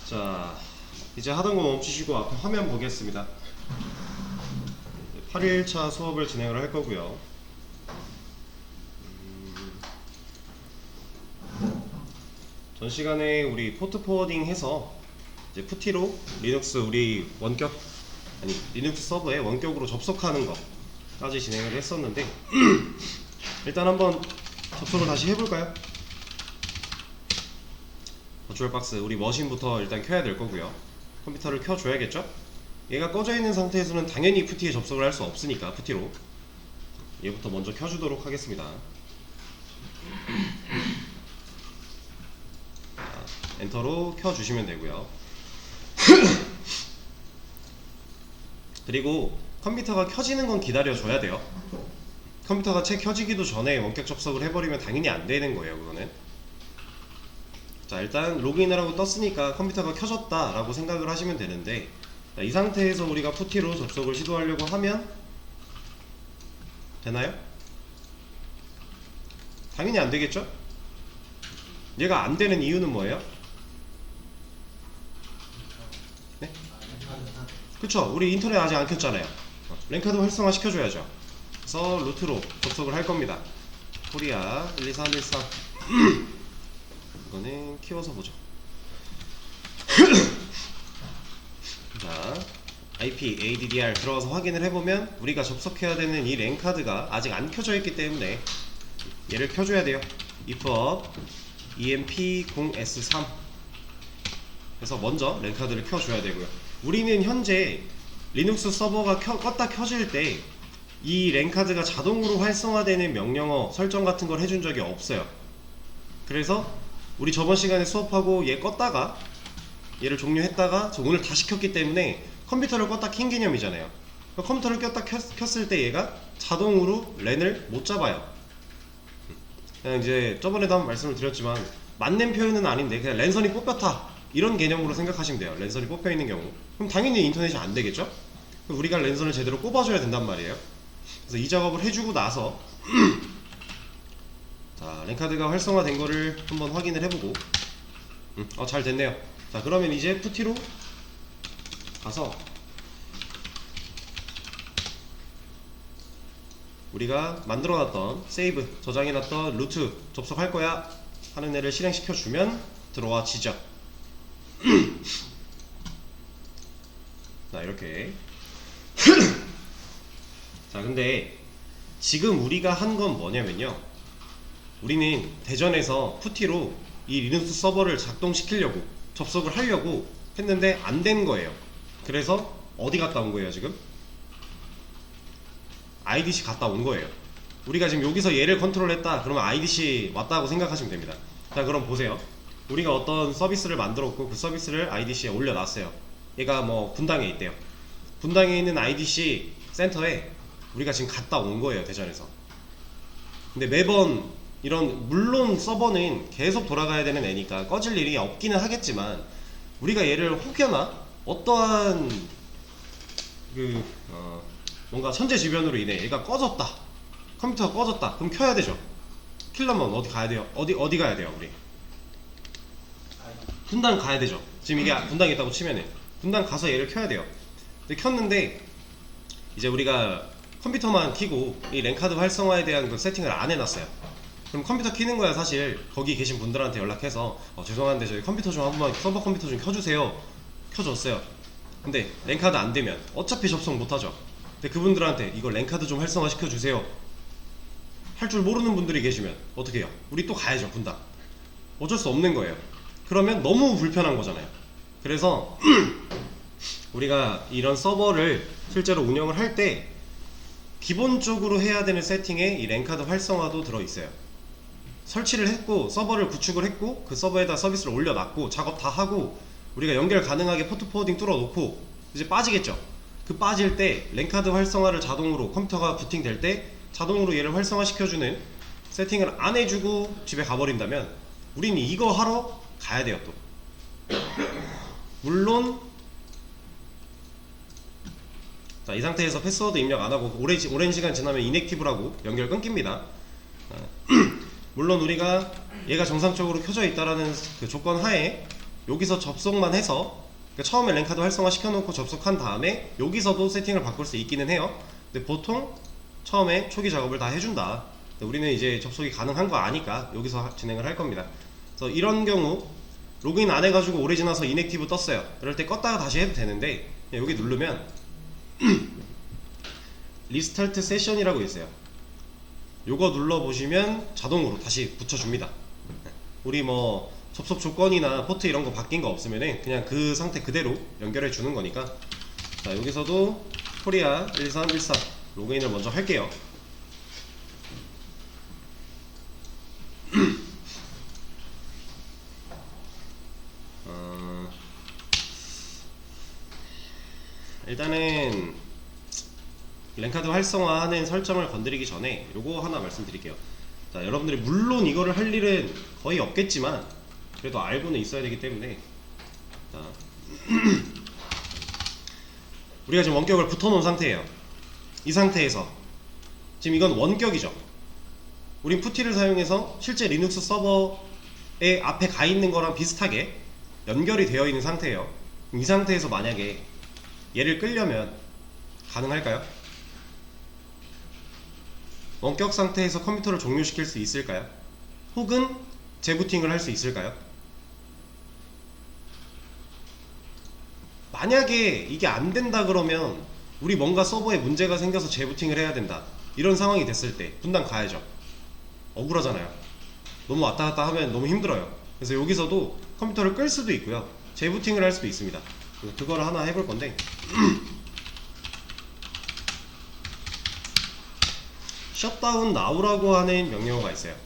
자, 이제 하던 거 멈추시고 앞에 화면 보겠습니다. 8일차 수업을 진행을 할 거고요. 전 시간에 우리 포트 포워딩 해서 이제 푸티로 리눅스 우리 원격 리눅스 서버에 원격으로 접속하는 거까지 진행을 했었는데 일단 한번 접속을 다시 해볼까요? 버추얼박스 우리 머신부터 일단 켜야 될 거고요. 컴퓨터를 켜줘야겠죠? 얘가 꺼져 있는 상태에서는 당연히 푸티에 접속을 할 수 없으니까 푸티로 얘부터 먼저 켜주도록 하겠습니다. 자, 엔터로 켜주시면 되고요. 그리고 컴퓨터가 켜지는 건 기다려줘야 돼요. 컴퓨터가 채 켜지기도 전에 원격 접속을 해버리면 당연히 안 되는 거예요. 그거는. 자, 일단 로그인을 하고 떴으니까 컴퓨터가 켜졌다 라고 생각을 하시면 되는데, 자, 이 상태에서 우리가 푸티로 접속을 시도하려고 하면 되나요? 당연히 안 되겠죠? 얘가 안 되는 이유는 뭐예요? 네? 그쵸? 우리 인터넷 아직 안 켰잖아요. 랜카드 활성화 시켜줘야죠. 그래서 루트로 접속을 할 겁니다. 코리아 12314 이거는 키워서 보죠. 자, IP ADDR 들어가서 확인을 해보면 우리가 접속해야 되는 이 랜카드가 아직 안 켜져 있기 때문에 얘를 켜줘야 돼요. if emp0s3 그래서 먼저 랜카드를 켜줘야 되고요. 우리는 현재 리눅스 서버가 껐다 켜질 때 이 랜카드가 자동으로 활성화되는 명령어 설정 같은 걸 해준 적이 없어요. 그래서 우리 저번 시간에 수업하고 얘 껐다가 얘를 종료했다가 저 오늘 다시 켰기 때문에 컴퓨터를 껐다 킨 개념이잖아요. 컴퓨터를 켰을 때 얘가 자동으로 랜을 못 잡아요. 그냥 이제 저번에도 한번 말씀을 드렸지만 맞는 표현은 아닌데 그냥 랜선이 뽑혔다 이런 개념으로 생각하시면 돼요. 랜선이 뽑혀있는 경우 그럼 당연히 인터넷이 안 되겠죠? 우리가 랜선을 제대로 꼽아줘야 된단 말이에요. 그래서 이 작업을 해주고 나서 자, 랜카드가 활성화된 거를 한번 확인을 해보고 잘 됐네요. 자, 그러면 이제 푸티로 가서 우리가 만들어놨던 세이브 저장해놨던 루트 접속할 거야 하는 애를 실행시켜주면 들어와지죠. 자, 이렇게 자, 근데 지금 우리가 한 건 뭐냐면요, 우리는 대전에서 푸티로 이 리눅스 서버를 작동시키려고 접속을 하려고 했는데 안 된 거예요. 그래서 어디 갔다 온 거예요? 지금 IDC 갔다 온 거예요. 우리가 지금 여기서 얘를 컨트롤했다 그러면 IDC 왔다고 생각하시면 됩니다. 자, 그럼 보세요. 우리가 어떤 서비스를 만들었고 그 서비스를 IDC에 올려놨어요. 얘가 뭐 분당에 있대요. 분당에 있는 IDC 센터에 우리가 지금 갔다 온 거예요, 대전에서. 근데 매번 이런, 물론 서버는 계속 돌아가야 되는 애니까 꺼질 일이 없기는 하겠지만 우리가 얘를 혹여나 어떠한 뭔가 천재지변으로 인해 얘가 꺼졌다, 컴퓨터가 꺼졌다, 그럼 켜야 되죠. 킬러면 어디 가야 돼요? 어디 가야 돼요? 우리 분당 가야 되죠. 지금 이게 분당에 있다고 치면은 분당 가서 얘를 켜야 돼요. 근데 켰는데 이제 우리가 컴퓨터만 켜고 이 랜카드 활성화에 대한 그 세팅을 안 해놨어요. 그럼 컴퓨터 켜는 거야. 사실 거기 계신 분들한테 연락해서 죄송한데 저희 컴퓨터 좀 한번 서버 컴퓨터 좀 켜주세요. 켜줬어요. 근데 랜카드 안 되면 어차피 접속 못하죠. 근데 그분들한테 이거 랜카드 좀 활성화 시켜주세요 할 줄 모르는 분들이 계시면 어떻게 해요? 우리 또 가야죠. 분당. 어쩔 수 없는 거예요. 그러면 너무 불편한 거잖아요. 그래서 우리가 이런 서버를 실제로 운영을 할 때 기본적으로 해야 되는 세팅에 이 랜카드 활성화도 들어있어요. 설치를 했고 서버를 구축을 했고 그 서버에다 서비스를 올려놨고 작업 다 하고 우리가 연결 가능하게 포트 포워딩 뚫어놓고 이제 빠지겠죠. 그 빠질 때 랜카드 활성화를 자동으로 컴퓨터가 부팅될 때 자동으로 얘를 활성화 시켜주는 세팅을 안 해주고 집에 가버린다면 우리는 이거 하러 가야 돼요. 또 물론 자, 이 상태에서 패스워드 입력 안하고 오랜 시간 지나면 인액티브라고 연결 끊깁니다. 물론 우리가 얘가 정상적으로 켜져 있다라는 그 조건 하에 여기서 접속만 해서, 그러니까 처음에 랜카드 활성화 시켜놓고 접속한 다음에 여기서도 세팅을 바꿀 수 있기는 해요. 근데 보통 처음에 초기 작업을 다 해준다. 우리는 이제 접속이 가능한 거 아니까 여기서 진행을 할 겁니다. 그래서 이런 경우 로그인 안 해가지고 오래 지나서 인액티브 떴어요. 그럴 때 껐다가 다시 해도 되는데, 여기 누르면 리스타트 세션이라고 있어요. 요거 눌러보시면 자동으로 다시 붙여줍니다. 우리 뭐 접속 조건이나 포트 이런 거 바뀐 거 없으면은 그냥 그 상태 그대로 연결해 주는 거니까. 자, 여기서도 코리아 12314 로그인을 먼저 할게요. 일단은 랜카드 활성화하는 설정을 건드리기 전에 요거 하나 말씀드릴게요. 자, 여러분들이 물론 이거를 할 일은 거의 없겠지만 그래도 알고는 있어야 되기 때문에, 자, 우리가 지금 원격을 붙어 놓은 상태예요. 이 상태에서 지금 이건 원격이죠. 우린 푸티를 사용해서 실제 리눅스 서버에 앞에 가 있는 거랑 비슷하게 연결이 되어 있는 상태예요. 이 상태에서 만약에 얘를 끌려면 가능할까요? 원격 상태에서 컴퓨터를 종료시킬 수 있을까요? 혹은 재부팅을 할 수 있을까요? 만약에 이게 안 된다 그러면 우리 뭔가 서버에 문제가 생겨서 재부팅을 해야 된다, 이런 상황이 됐을 때 분당 가야죠. 억울하잖아요. 너무 왔다 갔다 하면 너무 힘들어요. 그래서 여기서도 컴퓨터를 끌 수도 있고요, 재부팅을 할 수도 있습니다. 그거를 하나 해볼 건데, 셧다운 now라고 하는 명령어가 있어요.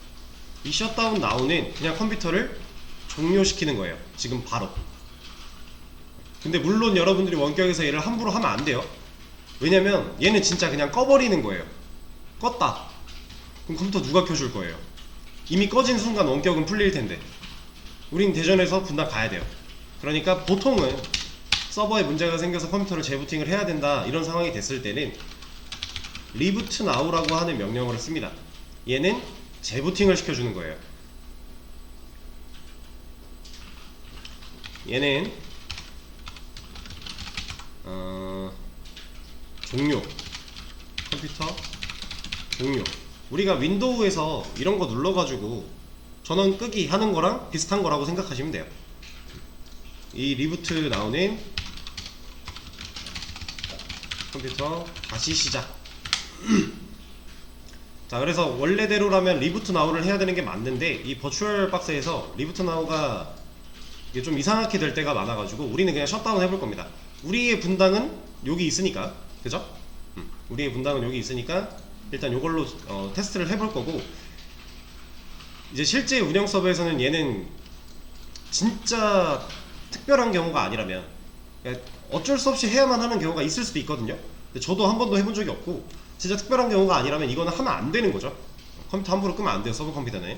이 셧다운 now는 그냥 컴퓨터를 종료시키는 거예요, 지금 바로. 근데 물론 여러분들이 원격에서 얘를 함부로 하면 안 돼요. 왜냐면 얘는 진짜 그냥 꺼버리는 거예요. 껐다, 그럼 컴퓨터 누가 켜줄 거예요? 이미 꺼진 순간 원격은 풀릴 텐데. 우린 대전에서 분당 가야 돼요. 그러니까 보통은 서버에 문제가 생겨서 컴퓨터를 재부팅을 해야 된다, 이런 상황이 됐을 때는 리부트 now라고 하는 명령어를 씁니다. 얘는 재부팅을 시켜주는 거예요. 얘는 종료, 컴퓨터 종료. 우리가 윈도우에서 이런 거 눌러가지고 전원 끄기 하는 거랑 비슷한 거라고 생각하시면 돼요. 이 리부트 now는 컴퓨터 다시 시작. 자, 그래서 원래대로라면 리부트 now를 해야 되는 게 맞는데, 이 버추얼 박스에서 리부트 now가 이게 좀 이상하게 될 때가 많아가지고 우리는 그냥 셧다운 해볼 겁니다. 우리의 분당은 여기 있으니까, 그죠? 우리의 분당은 여기 있으니까 일단 요걸로 테스트를 해볼 거고, 이제 실제 운영 서버에서는 얘는 진짜 특별한 경우가 아니라면 어쩔 수 없이 해야만 하는 경우가 있을 수도 있거든요. 근데 저도 한 번도 해본 적이 없고, 진짜 특별한 경우가 아니라면 이거는 하면 안 되는 거죠. 컴퓨터 함부로 끄면 안 돼요, 서버 컴퓨터는.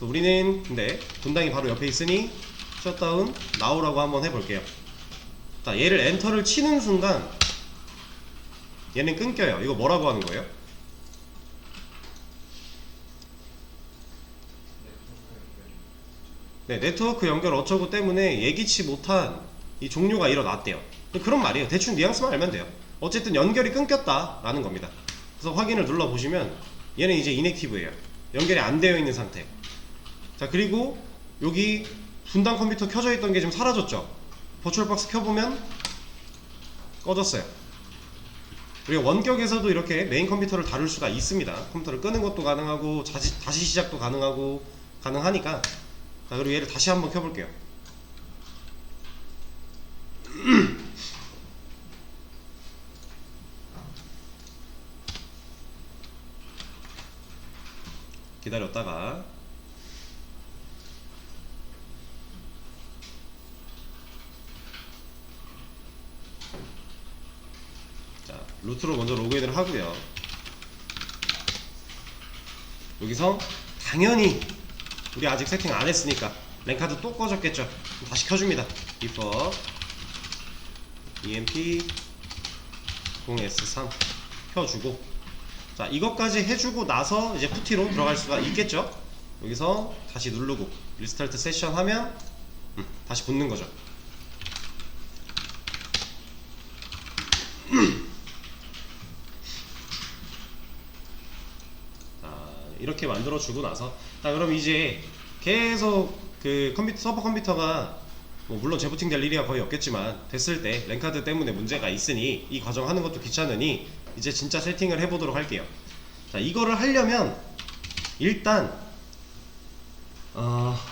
우리는 근데 분당이 바로 옆에 있으니 셧다운 now라고 한번 해볼게요. 자, 얘를 엔터를 치는 순간 얘는 끊겨요. 이거 뭐라고 하는 거예요? 네, 네트워크 연결 어쩌고 때문에 예기치 못한 이 종료가 일어났대요. 그런 말이에요. 대충 뉘앙스만 알면 돼요. 어쨌든 연결이 끊겼다 라는 겁니다. 그래서 확인을 눌러보시면 얘는 이제 인액티브예요. 연결이 안 되어 있는 상태. 자, 그리고 여기 분당 컴퓨터 켜져 있던 게 지금 사라졌죠. 버추얼박스 켜보면 꺼졌어요. 우리가 원격에서도 이렇게 메인 컴퓨터를 다룰 수가 있습니다. 컴퓨터를 끄는 것도 가능하고 다시 시작도 가능하니까. 자, 그리고 얘를 다시 한번 켜볼게요. 기다렸다가 자, 루트로 먼저 로그인을 하고요. 여기서 당연히 우리 아직 세팅 안 했으니까 랜카드 또 꺼졌겠죠. 다시 켜줍니다. before emp 0s3 켜주고, 자, 이것까지 해주고 나서 이제 푸티로 들어갈 수가 있겠죠. 여기서 다시 누르고 리스타트 세션 하면 다시 붙는 거죠. 이렇게 만들어 주고 나서, 자 그럼 이제 계속 그 서버 컴퓨터가 뭐 물론 재부팅 될 일이야 거의 없겠지만 됐을 때 랜카드 때문에 문제가 있으니 이 과정 하는 것도 귀찮으니 이제 진짜 세팅을 해보도록 할게요. 자 이거를 하려면 일단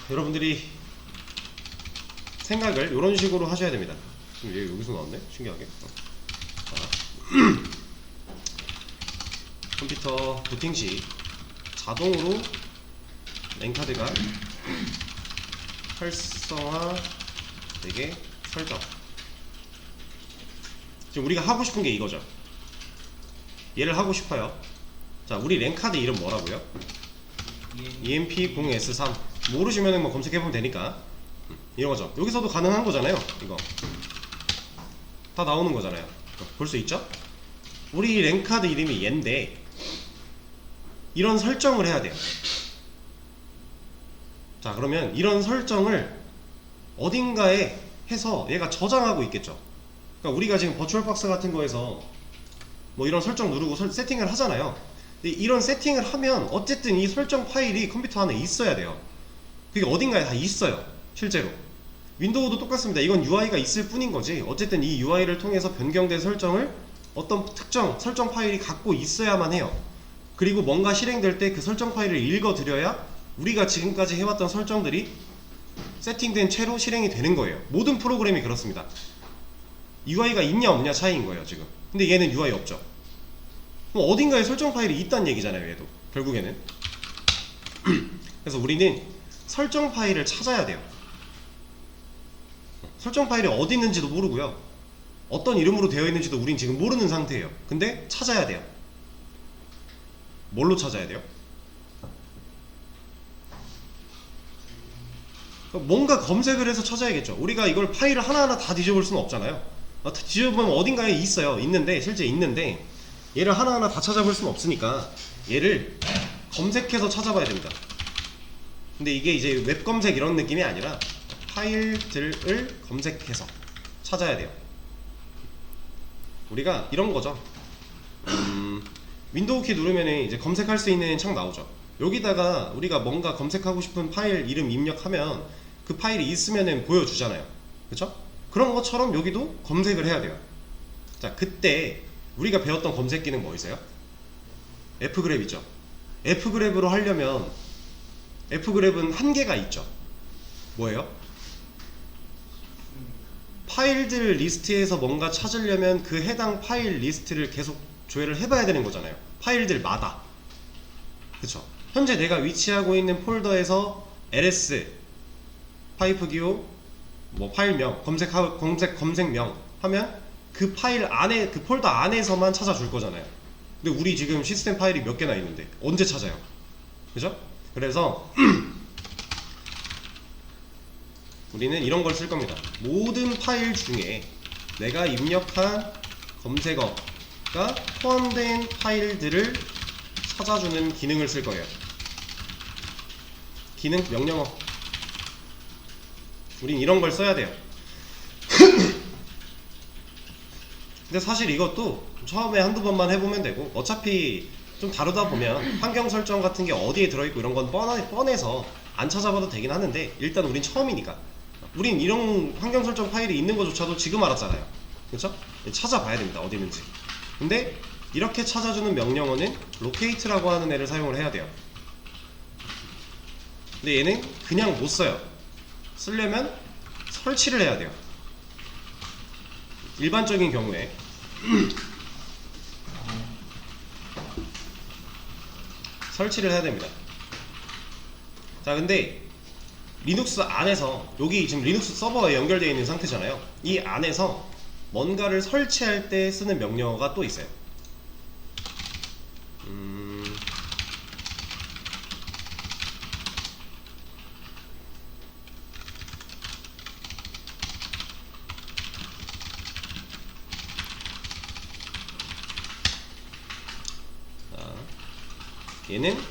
여러분들이 생각을 이런 식으로 하셔야 됩니다. 지금 얘 여기서 나왔네? 신기하게. 컴퓨터 부팅 시 자동으로 랜카드가 활성화 되게 설정. 지금 우리가 하고 싶은 게 이거죠. 얘를 하고 싶어요. 자 우리 랜카드 이름 뭐라고요? EMP0S3 모르시면 뭐 검색해보면 되니까 이런거죠. 여기서도 가능한 거잖아요. 이거 다 나오는 거잖아요. 볼 수 있죠? 우리 랜카드 이름이 얘인데 이런 설정을 해야 돼요. 자 그러면 이런 설정을 어딘가에 해서 얘가 저장하고 있겠죠. 그러니까 우리가 지금 버추얼박스 같은 거에서 뭐 이런 설정 누르고 세팅을 하잖아요. 근데 이런 세팅을 하면 어쨌든 이 설정 파일이 컴퓨터 안에 있어야 돼요. 그게 어딘가에 다 있어요. 실제로 윈도우도 똑같습니다. 이건 UI가 있을 뿐인 거지 어쨌든 이 UI를 통해서 변경된 설정을 어떤 특정 설정 파일이 갖고 있어야만 해요. 그리고 뭔가 실행될 때 그 설정 파일을 읽어드려야 우리가 지금까지 해왔던 설정들이 세팅된 채로 실행이 되는 거예요. 모든 프로그램이 그렇습니다. UI가 있냐 없냐 차이인 거예요 지금. 근데 얘는 UI 없죠. 그럼 어딘가에 설정 파일이 있다는 얘기잖아요 얘도 결국에는. 그래서 우리는 설정 파일을 찾아야 돼요. 설정 파일이 어디 있는지도 모르고요 어떤 이름으로 되어 있는지도 우린 지금 모르는 상태예요. 근데 찾아야 돼요. 뭘로 찾아야 돼요? 뭔가 검색을 해서 찾아야겠죠. 우리가 이걸 파일을 하나하나 다 뒤져볼 수는 없잖아요. 뒤져보면 어딘가에 있어요. 있는데 실제 있는데 얘를 하나하나 다 찾아볼 수는 없으니까 얘를 검색해서 찾아봐야 됩니다. 근데 이게 이제 웹 검색 이런 느낌이 아니라 파일들을 검색해서 찾아야 돼요. 우리가 이런 거죠. 윈도우 키 누르면 이제 검색할 수 있는 창 나오죠. 여기다가 우리가 뭔가 검색하고 싶은 파일 이름 입력하면 그 파일이 있으면 보여주잖아요. 그쵸? 그런 것처럼 여기도 검색을 해야 돼요. 자 그때 우리가 배웠던 검색 기능 뭐 있어요? fgrep 있죠. fgrep으로 하려면 fgrep은 한계가 있죠. 뭐예요? 파일들 리스트에서 뭔가 찾으려면 그 해당 파일 리스트를 계속 조회를 해봐야 되는 거잖아요. 파일들마다. 그쵸? 현재 내가 위치하고 있는 폴더에서 ls 파이프 기호 뭐 파일명 검색명 하면 그 파일 안에 그 폴더 안에서만 찾아줄 거잖아요. 근데 우리 지금 시스템 파일이 몇 개나 있는데 언제 찾아요? 그죠? 그래서 우리는 이런 걸 쓸 겁니다. 모든 파일 중에 내가 입력한 검색어가 포함된 파일들을 찾아주는 기능을 쓸 거예요. 기능 명령어. 우린 이런 걸 써야 돼요. 근데 사실 이것도 처음에 한두 번만 해보면 되고 어차피 좀 다루다 보면 환경 설정 같은 게 어디에 들어있고 이런 건 뻔해서 안 찾아봐도 되긴 하는데 일단 우린 처음이니까 우린 이런 환경 설정 파일이 있는 것조차도 지금 알았잖아요. 그쵸? 찾아봐야 됩니다. 어디 있는지. 근데 이렇게 찾아주는 명령어는 locate라고 하는 애를 사용을 해야 돼요. 근데 얘는 그냥 못 써요. 쓰려면 설치를 해야 돼요. 일반적인 경우에 설치를 해야 됩니다. 자 근데 리눅스 안에서 여기 지금 리눅스 서버에 연결되어 있는 상태잖아요. 이 안에서 뭔가를 설치할 때 쓰는 명령어가 또 있어요. 얘는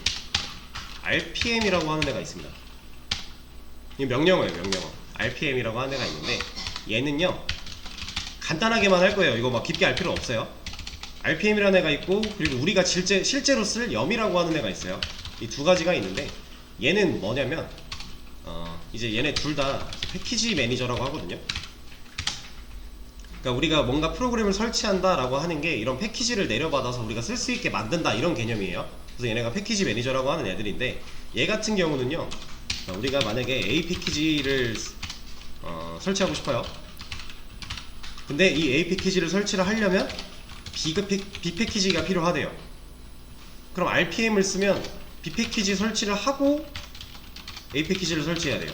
RPM이라고 하는 애가 있습니다. 이 명령어예요. 명령어. RPM이라고 하는 애가 있는데 얘는요 간단하게만 할 거예요. 이거 막 깊게 알 필요 없어요. RPM이라는 애가 있고 그리고 우리가 실제로 쓸 염이라고 하는 애가 있어요. 이 두 가지가 있는데 얘는 뭐냐면 이제 얘네 둘 다 패키지 매니저라고 하거든요. 그러니까 우리가 뭔가 프로그램을 설치한다 라고 하는 게 이런 패키지를 내려받아서 우리가 쓸 수 있게 만든다 이런 개념이에요. 그래서 얘네가 패키지 매니저라고 하는 애들인데 얘 같은 경우는요 우리가 만약에 A 패키지를 설치하고 싶어요. 근데 이 A 패키지를 설치를 하려면 B 패키지가 필요하대요. 그럼 RPM을 쓰면 B 패키지 설치를 하고 A 패키지를 설치해야 돼요.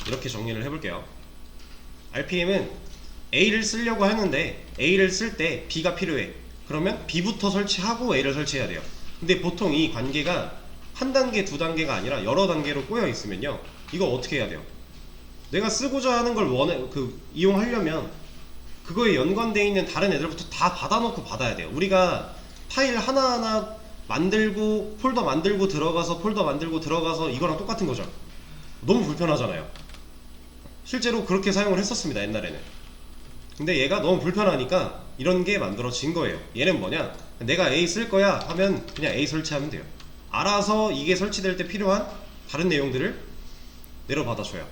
이렇게 정리를 해볼게요. RPM은 A를 쓰려고 하는데 A를 쓸 때 B가 필요해. 그러면 B부터 설치하고 A를 설치해야 돼요. 근데 보통 이 관계가 한 단계, 두 단계가 아니라 여러 단계로 꼬여 있으면요 이거 어떻게 해야 돼요? 내가 쓰고자 하는 걸 이용하려면 그거에 연관되어 있는 다른 애들부터 다 받아놓고 받아야 돼요. 우리가 파일 하나하나 만들고 폴더 만들고 들어가서 폴더 만들고 들어가서 이거랑 똑같은 거죠. 너무 불편하잖아요. 실제로 그렇게 사용을 했었습니다 옛날에는. 근데 얘가 너무 불편하니까 이런 게 만들어진 거예요. 얘는 뭐냐, 내가 A 쓸 거야 하면 그냥 A 설치하면 돼요. 알아서 이게 설치될 때 필요한 다른 내용들을 내려받아줘요.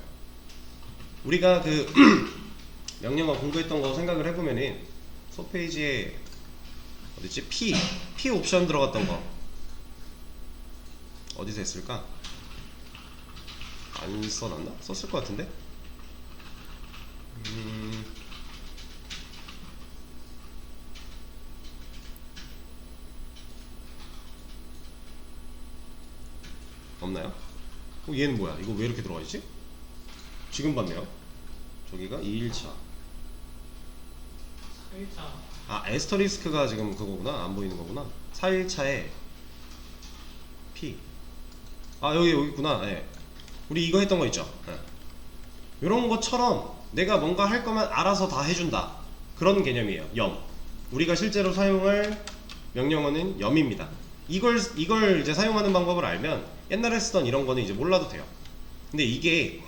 우리가 그 명령어 공부했던 거 생각을 해보면은 소페이지에 어딨지? P 옵션 들어갔던 거 어디서 했을까? 안 써놨나? 썼을 것 같은데? 없나요? 얘는 뭐야? 이거 왜 이렇게 들어가 있지? 지금 봤네요. 저기가 2일차. 4일차. 아, 에스터리스크가 지금 그거구나. 안 보이는 거구나. 4일차에 P. 아, 여기 있구나. 네. 우리 이거 했던 거 있죠? 네. 이런 것처럼 내가 뭔가 할 거면 알아서 다 해준다. 그런 개념이에요. 염. 우리가 실제로 사용할 명령어는 염입니다. 이걸 이제 사용하는 방법을 알면 옛날에 쓰던 이런 거는 이제 몰라도 돼요. 근데 이게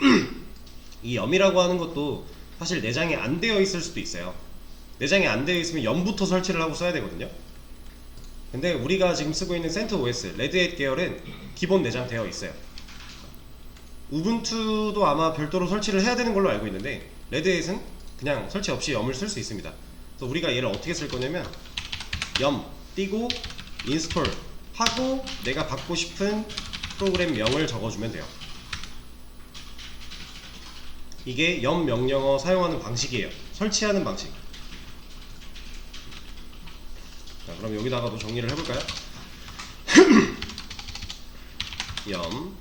이 염이라고 하는 것도 사실 내장에 안 되어 있을 수도 있어요. 내장에 안 되어 있으면 염부터 설치를 하고 써야 되거든요. 근데 우리가 지금 쓰고 있는 CentOS, 레드햇 계열은 기본 내장 되어 있어요. 우분투도 아마 별도로 설치를 해야 되는 걸로 알고 있는데 레드햇은 그냥 설치 없이 염을 쓸 수 있습니다. 그래서 우리가 얘를 어떻게 쓸 거냐면 염 띄고 인스톨 하고 내가 받고 싶은 프로그램 명을 적어주면 돼요. 이게 염 명령어 사용하는 방식이에요. 설치하는 방식. 자, 그럼 여기다가도 정리를 해볼까요? 염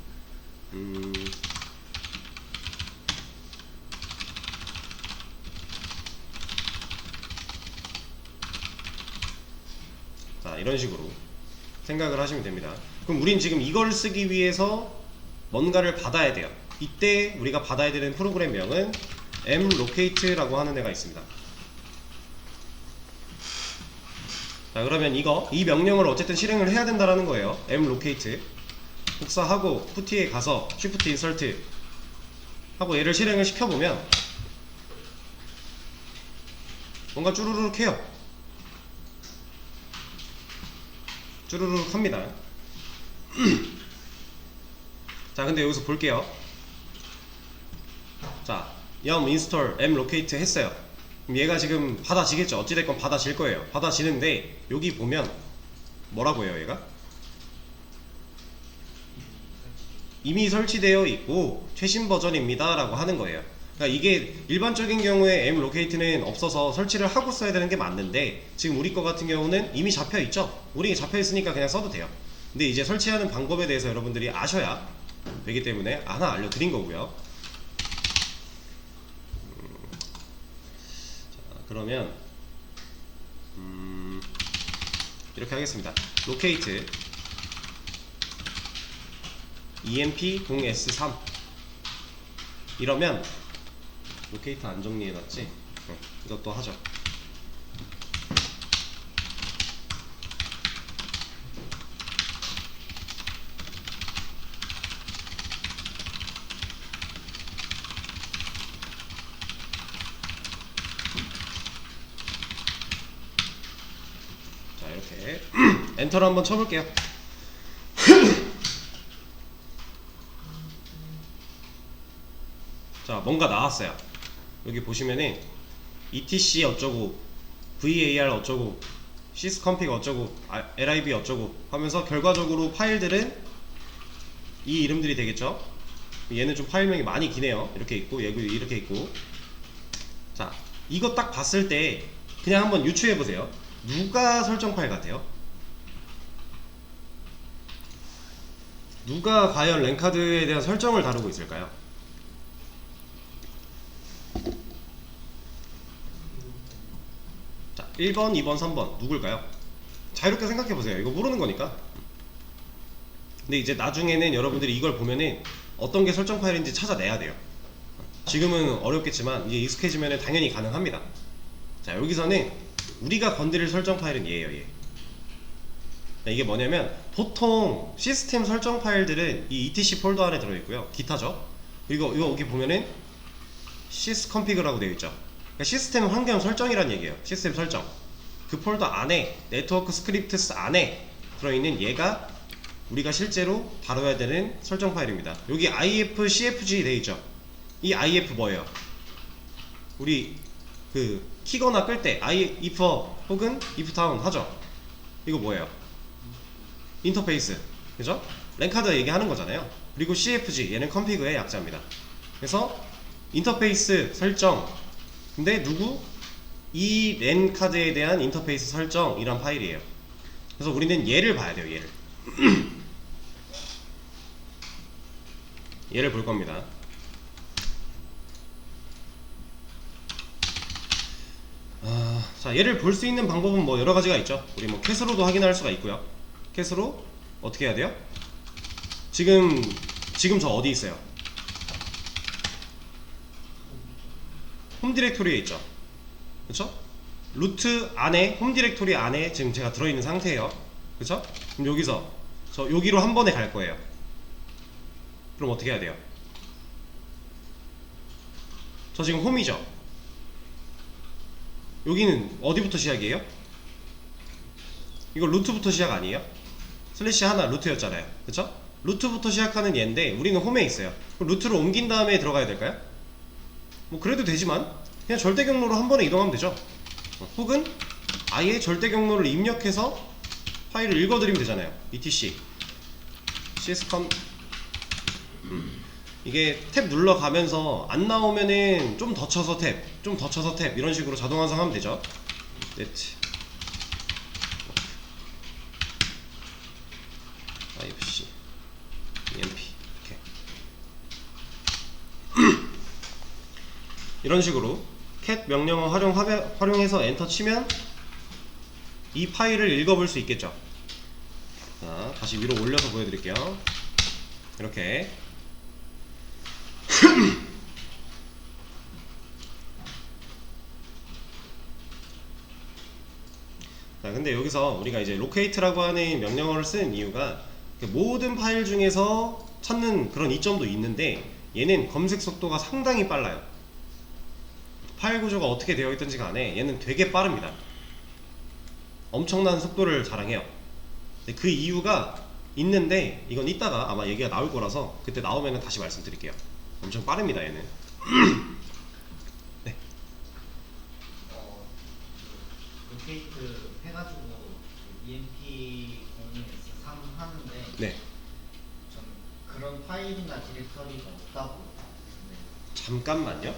자, 이런 식으로 생각을 하시면 됩니다. 그럼 우린 지금 이걸 쓰기 위해서 뭔가를 받아야 돼요. 이때 우리가 받아야 되는 프로그램 명은 mlocate라고 하는 애가 있습니다. 자, 그러면 이 명령을 어쨌든 실행을 해야 된다라는 거예요. mlocate 복사하고 put에 가서 shift insert 하고 얘를 실행을 시켜보면 뭔가 쭈루룩 해요. 쭈루룩 합니다. 자, 근데 여기서 볼게요. 자, yum install mlocate 했어요. 그럼 얘가 지금 받아지겠죠. 어찌됐건 받아질 거예요. 받아지는데 여기 보면 뭐라고 해요 얘가? 이미 설치되어 있고 최신 버전입니다 라고 하는 거예요. 그러니까 이게 일반적인 경우에 mlocate는 없어서 설치를 하고 써야 되는 게 맞는데 지금 우리 거 같은 경우는 이미 잡혀 있죠. 우리 잡혀 있으니까 그냥 써도 돼요. 근데 이제 설치하는 방법에 대해서 여러분들이 아셔야 되기 때문에 하나 알려드린 거고요. 자, 그러면 이렇게 하겠습니다. locate emp0s3 이러면 로케이터 안 정리해놨지? 이것도 하죠. 엔터를 한번 쳐볼게요. 자, 뭔가 나왔어요. 여기 보시면은 etc 어쩌고, var 어쩌고, sysconfig 어쩌고, lib 어쩌고 하면서 결과적으로 파일들은 이 이름들이 되겠죠. 얘는 좀 파일명이 많이 기네요. 이렇게 있고, 얘도 이렇게 있고. 자, 이거 딱 봤을 때 그냥 한번 유추해보세요. 누가 설정 파일 같아요? 누가 과연 랜카드에 대한 설정을 다루고 있을까요? 자, 1번, 2번, 3번 누굴까요? 자유롭게 생각해보세요. 이거 모르는 거니까. 근데 이제 나중에는 여러분들이 이걸 보면은 어떤 게 설정 파일인지 찾아내야 돼요. 지금은 어렵겠지만 이제 익숙해지면 당연히 가능합니다. 자, 여기서는 우리가 건드릴 설정 파일은 얘예요. 얘. 이게 뭐냐면 보통 시스템 설정 파일들은 이 etc 폴더 안에 들어있고요. 기타죠. 그리고 이거 여기 보면은 sysconfig라고 되어 있죠. 그러니까 시스템 환경 설정이란 얘기예요. 시스템 설정. 그 폴더 안에 네트워크 스크립트스 안에 들어있는 얘가 우리가 실제로 다뤄야 되는 설정 파일입니다. 여기 if, cfg 되어 있죠. 이 if 뭐예요? 우리 그 키거나 끌 때 if 혹은 if down 하죠. 이거 뭐예요? 인터페이스, 그죠? 랜카드 얘기하는 거잖아요. 그리고 cfg, 얘는 config의 약자입니다. 그래서 인터페이스 설정, 근데 누구? 이 랜카드에 대한 인터페이스 설정이란 파일이에요. 그래서 우리는 얘를 봐야 돼요. 얘를 얘를 볼 겁니다. 자, 얘를 볼 수 있는 방법은 뭐 여러 가지가 있죠. 우리 뭐 캣으로도 확인할 수가 있고요. 캣으로 어떻게 해야 돼요? 지금 저 어디 있어요? 홈 디렉토리에 있죠. 그쵸? 루트 안에, 홈 디렉토리 안에 지금 제가 들어있는 상태예요. 그쵸? 그럼 여기서 저 여기로 한 번에 갈 거예요. 그럼 어떻게 해야 돼요? 저 지금 홈이죠? 여기는 어디부터 시작이에요? 이거 루트부터 시작 아니에요? 슬래시 하나 루트였잖아요. 그쵸? 루트부터 시작하는 얘인데 우리는 홈에 있어요. 그럼 루트를 옮긴 다음에 들어가야 될까요? 뭐 그래도 되지만 그냥 절대 경로로 한 번에 이동하면 되죠. 혹은 아예 절대 경로를 입력해서 파일을 읽어드리면 되잖아요. etc syscon 이게 탭 눌러가면서 안 나오면은 좀 더 쳐서 탭, 좀 더 쳐서 탭 이런 식으로 자동 완성하면 되죠. net ifc emp 이렇게 이런 식으로 cat 명령어 활용해서 엔터 치면 이 파일을 읽어볼 수 있겠죠. 자, 다시 위로 올려서 보여드릴게요. 이렇게 자, 근데 여기서 우리가 이제 locate라고 하는 명령어를 쓰는 이유가 모든 파일 중에서 찾는 그런 이점도 있는데 얘는 검색 속도가 상당히 빨라요. 파일 구조가 어떻게 되어 있든지 간에 얘는 되게 빠릅니다. 엄청난 속도를 자랑해요. 그 이유가 있는데 이건 이따가 아마 얘기가 나올 거라서 그때 나오면 다시 말씀드릴게요. 엄청 빠릅니다 얘는. 네. 로케이트 해가지고 EMP 013 하는데 네. 전 그런 파일이나 디렉터리가 없다고 네. 잠깐만요.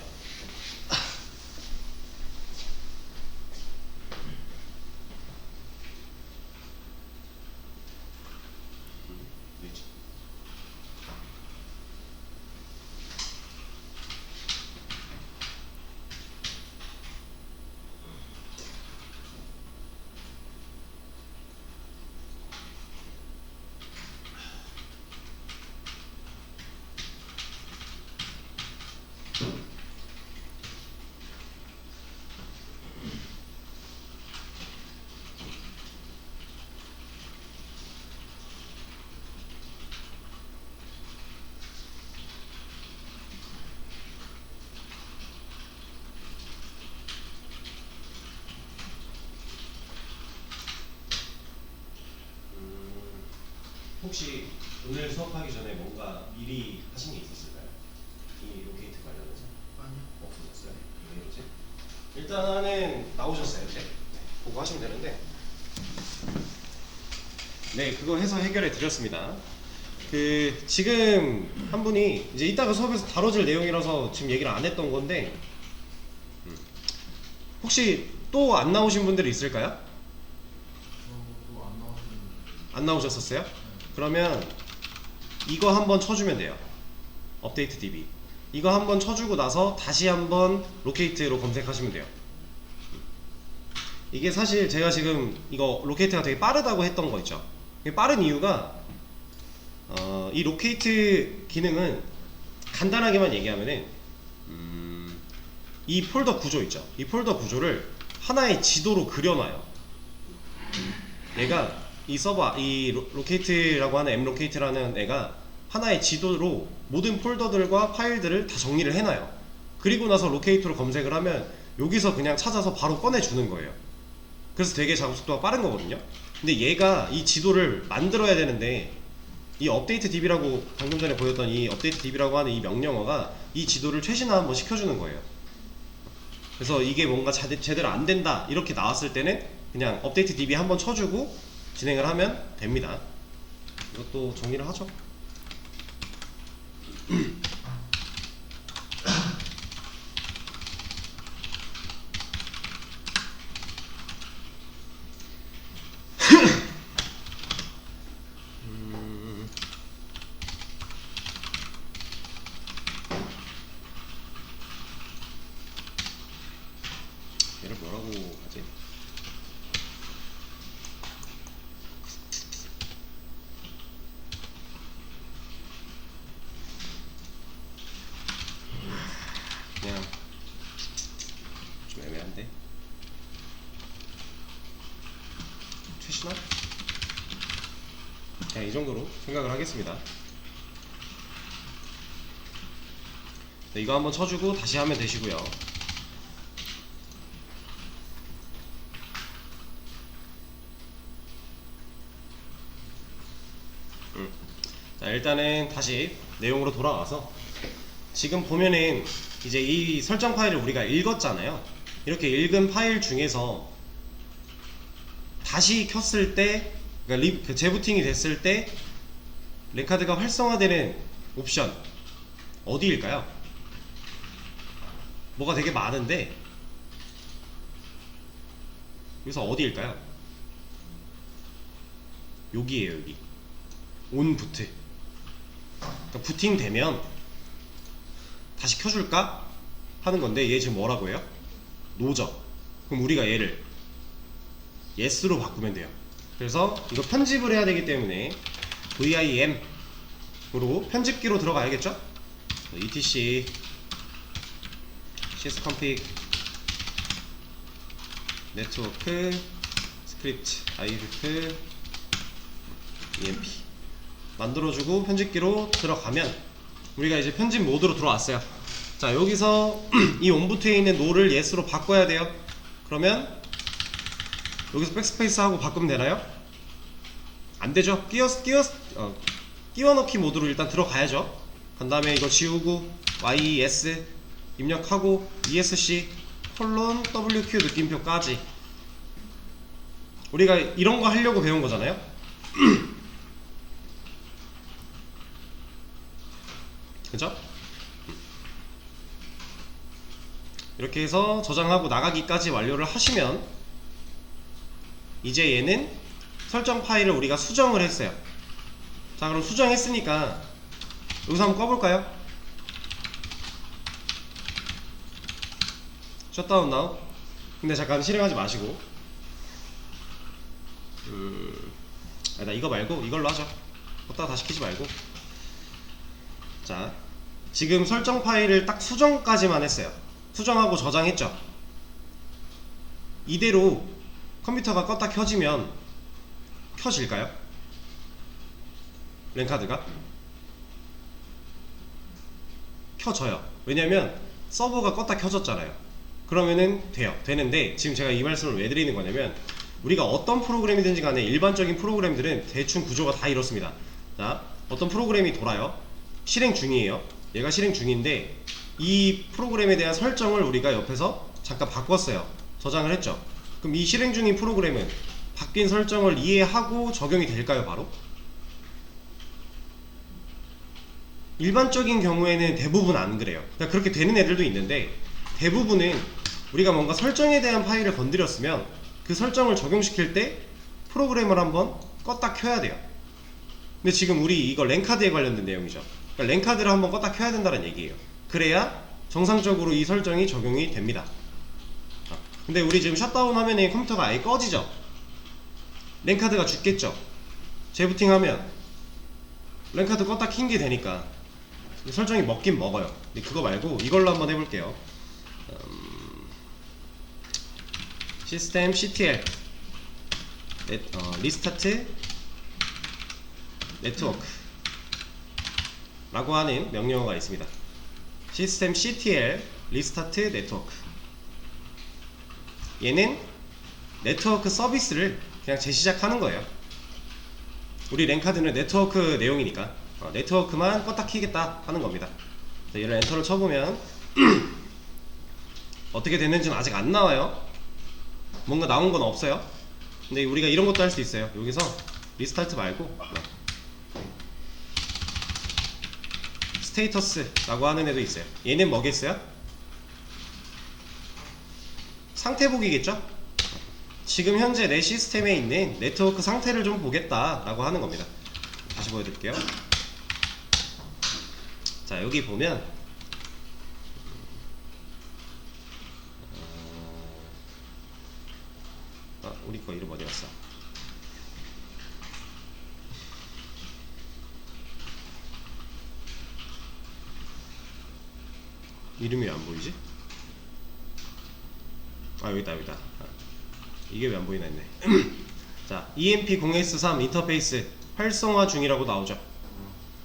혹시 오늘 수업하기 전에 뭔가 미리 하신 게 있었을까요? 이 로케이트 관련해서? 아니요. 없으셨어요? 왜 이러지? 일단은 나오셨어요 이제. 네, 보고 하시면 되는데 네 그거 해서 해결해 드렸습니다. 그 지금 한 분이 이제 이따가 수업에서 다뤄질 내용이라서 지금 얘기를 안 했던 건데 혹시 또 안 나오신 분들이 있을까요? 저도 안 나왔는데. 안 나오셨었어요? 그러면 이거 한번 쳐주면 돼요. 업데이트 DB 이거 한번 쳐주고 나서 다시 한번 로케이트로 검색하시면 돼요. 이게 사실 제가 지금 이거 로케이트가 되게 빠르다고 했던 거 있죠. 이게 빠른 이유가 이 로케이트 기능은 간단하게만 얘기하면은 이 폴더 구조 있죠. 이 폴더 구조를 하나의 지도로 그려놔요. 얘가 이 서버 이 로케이트라고 하는 m로케이트라는 애가 하나의 지도로 모든 폴더들과 파일들을 다 정리를 해놔요. 그리고 나서 로케이트로 검색을 하면 여기서 그냥 찾아서 바로 꺼내주는 거예요. 그래서 되게 작업 속도가 빠른 거거든요. 근데 얘가 이 지도를 만들어야 되는데 이 업데이트 DB라고 방금 전에 보였던 이 업데이트 DB라고 하는 이 명령어가 이 지도를 최신화 한번 시켜주는 거예요. 그래서 이게 뭔가 제대로 안 된다 이렇게 나왔을 때는 그냥 업데이트 DB 한번 쳐주고 진행을 하면 됩니다. 이것도 정리를 하죠. 얘를 뭐라고 하지? 그냥 좀 애매한데? 최신화? 그냥 이 정도로 생각을 하겠습니다. 네, 이거 한번 쳐주고 다시 하면 되시고요. 자, 일단은 다시 내용으로 돌아와서 지금 보면은 이제 이 설정 파일을 우리가 읽었잖아요. 이렇게 읽은 파일 중에서 다시 켰을 때 그러니까 그 재부팅이 됐을 때 랜카드가 활성화되는 옵션 어디일까요? 뭐가 되게 많은데 여기서 어디일까요? 여기에요. 여기 온 부트. 그러니까 부팅 되면 다시 켜줄까? 하는 건데 얘 지금 뭐라고 해요? 노죠. 그럼 우리가 얘를 yes로 바꾸면 돼요. 그래서 이거 편집을 해야 되기 때문에 vim으로 편집기로 들어가야겠죠? etc csconfig 네트워크 스크립트 if emp 만들어주고 편집기로 들어가면 우리가 이제 편집 모드로 들어왔어요. 자, 여기서 이 온부트에 있는 no를 yes로 바꿔야 돼요. 그러면 여기서 백스페이스 하고 바꾸면 되나요? 안 되죠. 끼워 넣기 모드로 일단 들어가야죠. 그 다음에 이거 지우고 yes 입력하고 esc wq 느낌표까지 우리가 이런 거 하려고 배운 거잖아요. 그죠? 이렇게 해서 저장하고 나가기까지 완료를 하시면 이제 얘는 설정 파일을 우리가 수정을 했어요. 자, 그럼 수정했으니까 여기서 한번 꺼볼까요? 셧다운 나우. 근데 잠깐 실행하지 마시고 나 이거 말고 이걸로 하죠. 걷다가 다시 키지 말고. 자, 지금 설정 파일을 딱 수정까지만 했어요. 수정하고 저장했죠. 이대로 컴퓨터가 껐다 켜지면 켜질까요? 랜카드가? 켜져요. 왜냐면 서버가 껐다 켜졌잖아요. 그러면은 돼요. 되는데 지금 제가 이 말씀을 왜 드리는 거냐면 우리가 어떤 프로그램이든지 간에 일반적인 프로그램들은 대충 구조가 다 이렇습니다. 자, 어떤 프로그램이 돌아요. 실행 중이에요. 얘가 실행 중인데 이 프로그램에 대한 설정을 우리가 옆에서 잠깐 바꿨어요. 저장을 했죠. 그럼 이 실행 중인 프로그램은 바뀐 설정을 이해하고 적용이 될까요? 바로? 일반적인 경우에는 대부분 안 그래요. 그러니까 그렇게 되는 애들도 있는데 대부분은 우리가 뭔가 설정에 대한 파일을 건드렸으면 그 설정을 적용시킬 때 프로그램을 한번 껐다 켜야 돼요. 근데 지금 우리 이거 랜카드에 관련된 내용이죠. 그러니까 랜카드를 한번 껐다 켜야 된다는 얘기예요. 그래야 정상적으로 이 설정이 적용이 됩니다. 근데 우리 지금 셧다운 하면 컴퓨터가 아예 꺼지죠. 랜카드가 죽겠죠. 재부팅하면 랜카드 껐다 킨 게 되니까 설정이 먹긴 먹어요. 근데 그거 말고 이걸로 한번 해볼게요. 시스템 ctl 리스타트 네트워크 라고 하는 명령어가 있습니다. 시스템 ctl 리스타트 네트워크. 얘는 네트워크 서비스를 그냥 재시작하는 거예요. 우리 랜카드는 네트워크 내용이니까 네트워크만 껐다 키겠다 하는 겁니다. 얘를 엔터를 쳐보면 어떻게 됐는지는 아직 안 나와요. 뭔가 나온 건 없어요. 근데 우리가 이런 것도 할 수 있어요. 여기서 리스타트 말고 스테이터스라고 하는 애도 있어요. 얘는 뭐겠어요? 상태 보기겠죠? 지금 현재 내 시스템에 있는 네트워크 상태를 좀 보겠다 라고 하는 겁니다. 다시 보여드릴게요. 자, 여기 보면 우리 거 이름 어디 갔어? 이름이 왜 안 보이지? 여기다 여기다. 이게 왜 안 보이나 했네. 자, EMP0S3 인터페이스 활성화 중이라고 나오죠.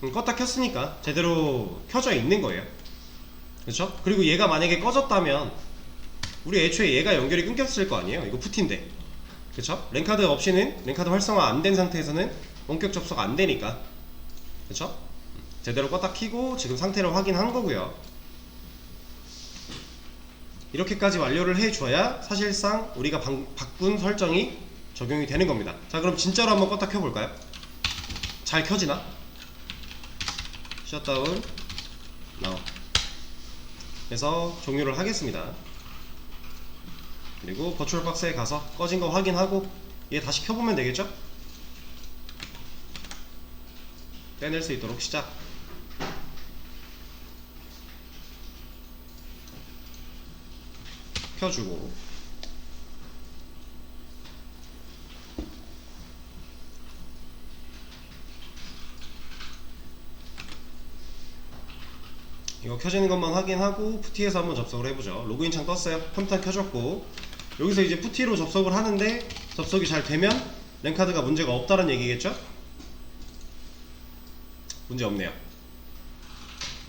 껐다 켰으니까 제대로 켜져 있는 거예요. 그렇죠? 그리고 얘가 만약에 꺼졌다면 우리 애초에 얘가 연결이 끊겼을 거 아니에요. 이거 푸티인데, 그렇죠? 랜카드 없이는, 랜카드 활성화 안 된 상태에서는 원격 접속 안 되니까, 그렇죠? 제대로 껐다 켜고 지금 상태를 확인한 거고요. 이렇게까지 완료를 해줘야 사실상 우리가 바꾼 설정이 적용이 되는 겁니다. 자, 그럼 진짜로 한번 껐다 켜볼까요? 잘 켜지나? 셧다운 나우 그래서 종료를 하겠습니다. 그리고 버추얼박스에 가서 꺼진 거 확인하고 얘 다시 켜보면 되겠죠? 빼낼 수 있도록 시작. 켜주고 이거 켜지는 것만 확인하고 푸티에서 한번 접속을 해보죠. 로그인 창 떴어요. 컴퓨터 켜졌고 여기서 이제 푸티로 접속을 하는데 접속이 잘 되면 랜카드가 문제가 없다는 얘기겠죠? 문제 없네요.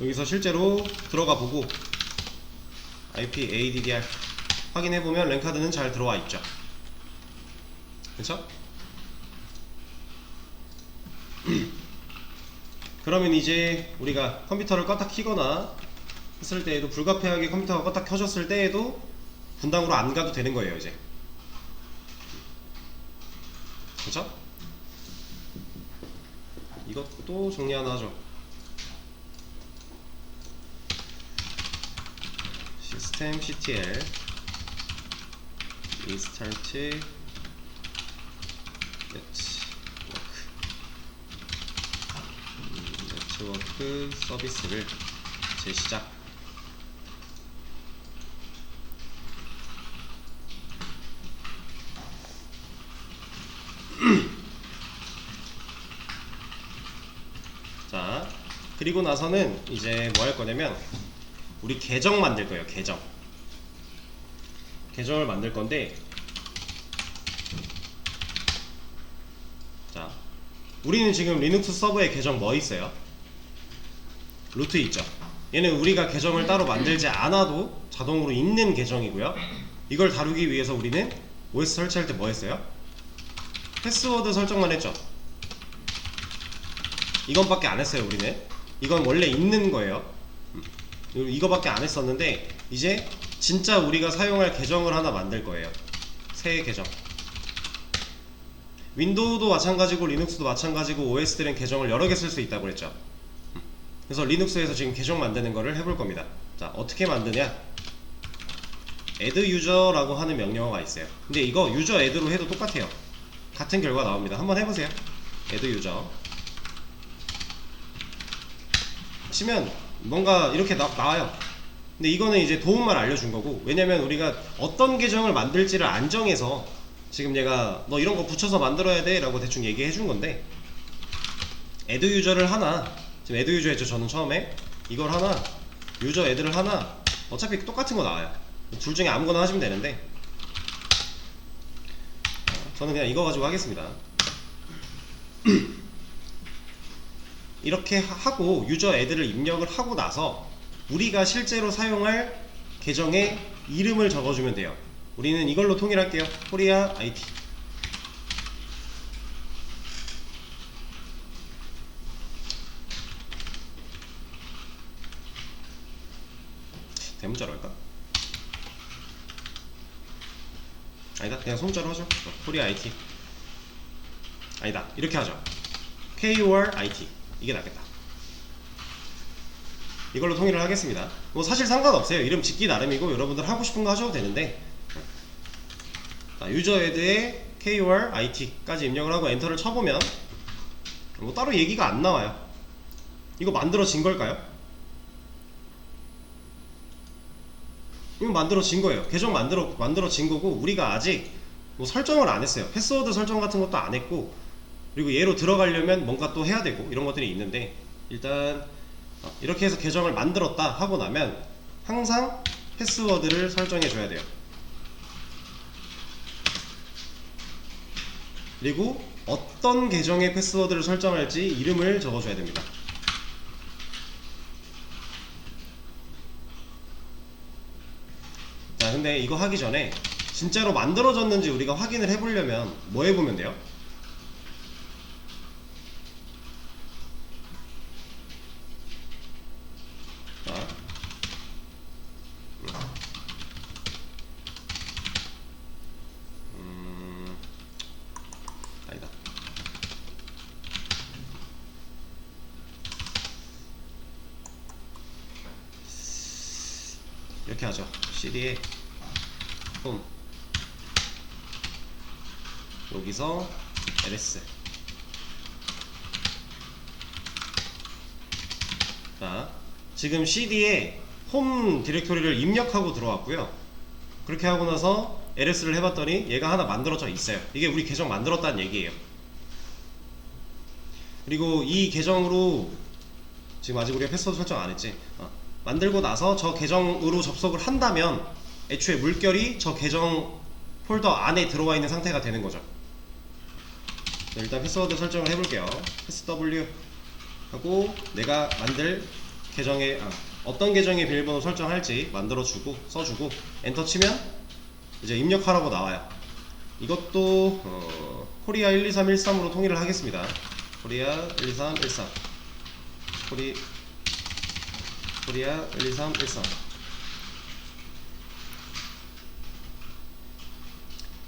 여기서 실제로 들어가 보고 IP ADDR 확인해보면 랜카드는 잘 들어와 있죠. 그쵸? 그러면 이제 우리가 컴퓨터를 껐다 키거나 했을 때에도 불가피하게 컴퓨터가 껐다 켜졌을 때에도 분당으로 안 가도 되는 거예요 이제. 그쵸? 이것도 정리 하나 하죠. 시스템 ctl restart 네트워크 서비스를 재시작. 자, 그리고 나서는 이제 뭐 할 거냐면 우리 계정 만들 거예요. 계정을 만들 건데, 자, 우리는 지금 리눅스 서버에 계정 뭐 있어요? 루트 있죠. 얘는 우리가 계정을 따로 만들지 않아도 자동으로 있는 계정이고요. 이걸 다루기 위해서 우리는 OS 설치할 때 뭐 했어요? 패스워드 설정만 했죠. 이건밖에 안 했어요. 우리는 이건 원래 있는 거예요. 이거밖에 안 했었는데 이제 진짜 우리가 사용할 계정을 하나 만들 거예요. 새 계정. 윈도우도 마찬가지고 리눅스도 마찬가지고 OS들은 계정을 여러 개 쓸 수 있다고 그랬죠. 그래서 리눅스에서 지금 계정 만드는 거를 해볼 겁니다. 자, 어떻게 만드냐? add user라고 하는 명령어가 있어요. 근데 이거 user add로 해도 똑같아요. 같은 결과 나옵니다. 한번 해보세요. add user 치면 뭔가 이렇게 나와요. 근데 이거는 이제 도움만 알려준 거고, 왜냐면 우리가 어떤 계정을 만들지를 안 정해서 지금 얘가 너 이런 거 붙여서 만들어야 돼 라고 대충 얘기해 준 건데, add user를 하나, 지금 add user 했죠. 저는 처음에 이걸 하나, user add를 하나, 어차피 똑같은 거 나와요. 둘 중에 아무거나 하시면 되는데 저는 그냥 이거 가지고 하겠습니다. 이렇게 하고 유저 애들을 입력을 하고 나서 우리가 실제로 사용할 계정의 이름을 적어주면 돼요. 우리는 이걸로 통일할게요. 코리아 IT. 대문자로 할까? 아니다, 그냥 손자로 하죠. 코리아 IT. 아니다, 이렇게 하죠. KOR-IT. 이게 낫겠다. 이걸로 통일을 하겠습니다. 뭐 사실 상관없어요. 이름 짓기 나름이고 여러분들 하고 싶은 거 하셔도 되는데, 유저 애드에 KOR-IT까지 입력을 하고 엔터를 쳐보면 뭐 따로 얘기가 안 나와요. 이거 만들어진 걸까요? 이거 만들어진 거예요. 계정 만들어진 거고, 우리가 아직 뭐 설정을 안 했어요. 패스워드 설정 같은 것도 안 했고, 그리고 얘로 들어가려면 뭔가 또 해야 되고 이런 것들이 있는데, 일단 이렇게 해서 계정을 만들었다 하고 나면 항상 패스워드를 설정해 줘야 돼요. 그리고 어떤 계정의 패스워드를 설정할지 이름을 적어줘야 됩니다. 자, 근데 이거 하기 전에 진짜로 만들어졌는지 우리가 확인을 해보려면 뭐 해보면 돼요? 자, 아니다. 이렇게 하죠. cd에 홈, 여기서 ls. 자, 지금 cd에 홈 디렉토리를 입력하고 들어왔고요. 그렇게 하고 나서 ls를 해봤더니 얘가 하나 만들어져 있어요. 이게 우리 계정 만들었다는 얘기예요. 그리고 이 계정으로 지금 아직 우리가 패스워드 설정 안 했지? 만들고 나서 저 계정으로 접속을 한다면 애초에 물결이 저 계정 폴더 안에 들어와 있는 상태가 되는 거죠. 네, 일단 패스워드 설정을 해볼게요. 패스 W 하고 내가 만들 계정에 어떤 계정의 비밀번호 설정할지 만들어주고 써주고 엔터 치면 이제 입력하라고 나와요. 이것도 코리아 12313으로 통일을 하겠습니다. 코리아 12313 코리아 12313.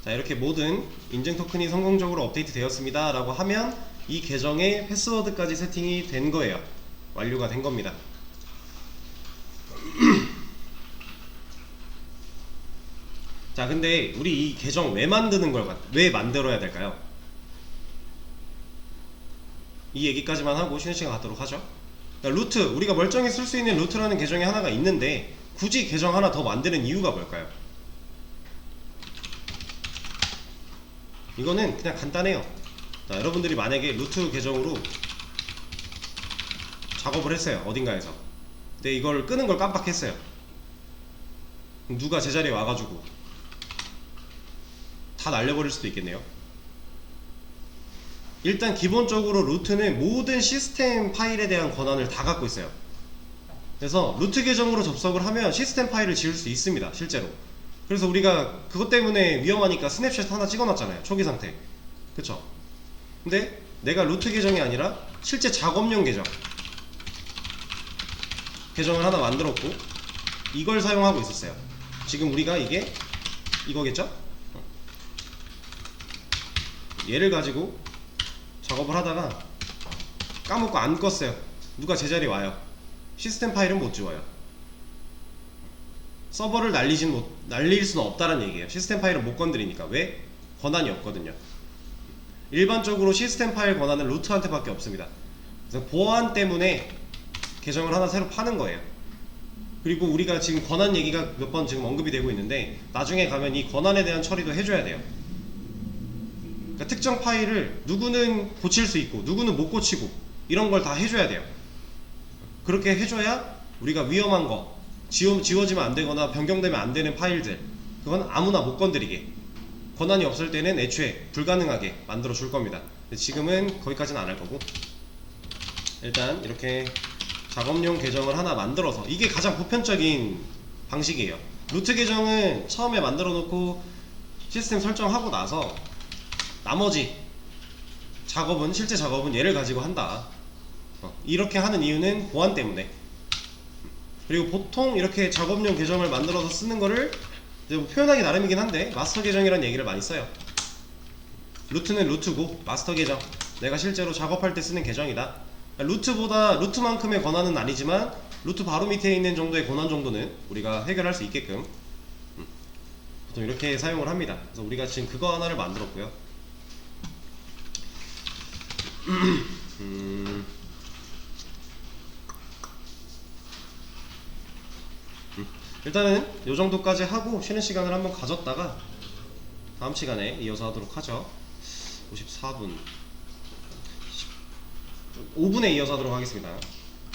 자, 이렇게 모든 인증 토큰이 성공적으로 업데이트 되었습니다 라고 하면 이 계정의 패스워드까지 세팅이 된 거예요. 완료가 된 겁니다. 자, 근데 우리 이 계정 왜 만들어야 될까요? 이 얘기까지만 하고 쉬는 시간 갖도록 하죠. 그러니까 루트, 우리가 멀쩡히 쓸 수 있는 루트라는 계정이 하나가 있는데 굳이 계정 하나 더 만드는 이유가 뭘까요? 이거는 그냥 간단해요. 자, 여러분들이 만약에 루트 계정으로 작업을 했어요. 어딘가에서. 근데 이걸 끄는 걸 깜빡했어요. 누가 제자리에 와가지고 다 날려버릴 수도 있겠네요. 일단 기본적으로 루트는 모든 시스템 파일에 대한 권한을 다 갖고 있어요. 그래서 루트 계정으로 접속을 하면 시스템 파일을 지울 수 있습니다. 실제로. 그래서 우리가 그것 때문에 위험하니까 스냅샷 하나 찍어놨잖아요. 초기 상태. 그쵸? 근데 내가 루트 계정이 아니라 실제 작업용 계정을 하나 만들었고 이걸 사용하고 있었어요. 지금 우리가 이게 이거겠죠? 얘를 가지고 작업을 하다가 까먹고 안 껐어요. 누가 제자리에 와요. 시스템 파일은 못 지워요. 서버를 날릴 수는 없다는 얘기예요. 시스템 파일은 못 건드리니까. 왜? 권한이 없거든요. 일반적으로 시스템 파일 권한은 루트한테 밖에 없습니다. 그래서 보안 때문에 계정을 하나 새로 파는 거예요. 그리고 우리가 지금 권한 얘기가 몇 번 지금 언급이 되고 있는데 나중에 가면 이 권한에 대한 처리도 해줘야 돼요. 그러니까 특정 파일을 누구는 고칠 수 있고 누구는 못 고치고 이런 걸 다 해줘야 돼요. 그렇게 해줘야 우리가 위험한 거 지워지면 안 되거나 변경되면 안 되는 파일들 그건 아무나 못 건드리게 권한이 없을 때는 애초에 불가능하게 만들어 줄 겁니다. 근데 지금은 거기까지는 안 할 거고 일단 이렇게 작업용 계정을 하나 만들어서 이게 가장 보편적인 방식이에요. 루트 계정은 처음에 만들어 놓고 시스템 설정하고 나서 나머지 작업은 실제 작업은 얘를 가지고 한다. 이렇게 하는 이유는 보안 때문에. 그리고 보통 이렇게 작업용 계정을 만들어서 쓰는 거를 이제 뭐 표현하기 나름이긴 한데 마스터 계정이라는 얘기를 많이 써요. 루트는 루트고 마스터 계정 내가 실제로 작업할 때 쓰는 계정이다. 루트만큼의 권한은 아니지만 루트 바로 밑에 있는 정도의 권한 정도는 우리가 해결할 수 있게끔 보통 이렇게 사용을 합니다. 그래서 우리가 지금 그거 하나를 만들었고요. 일단은 요 정도까지 하고 쉬는 시간을 한번 가졌다가 다음 시간에 이어서 하도록 하죠. 54분 5분에 이어서 하도록 하겠습니다.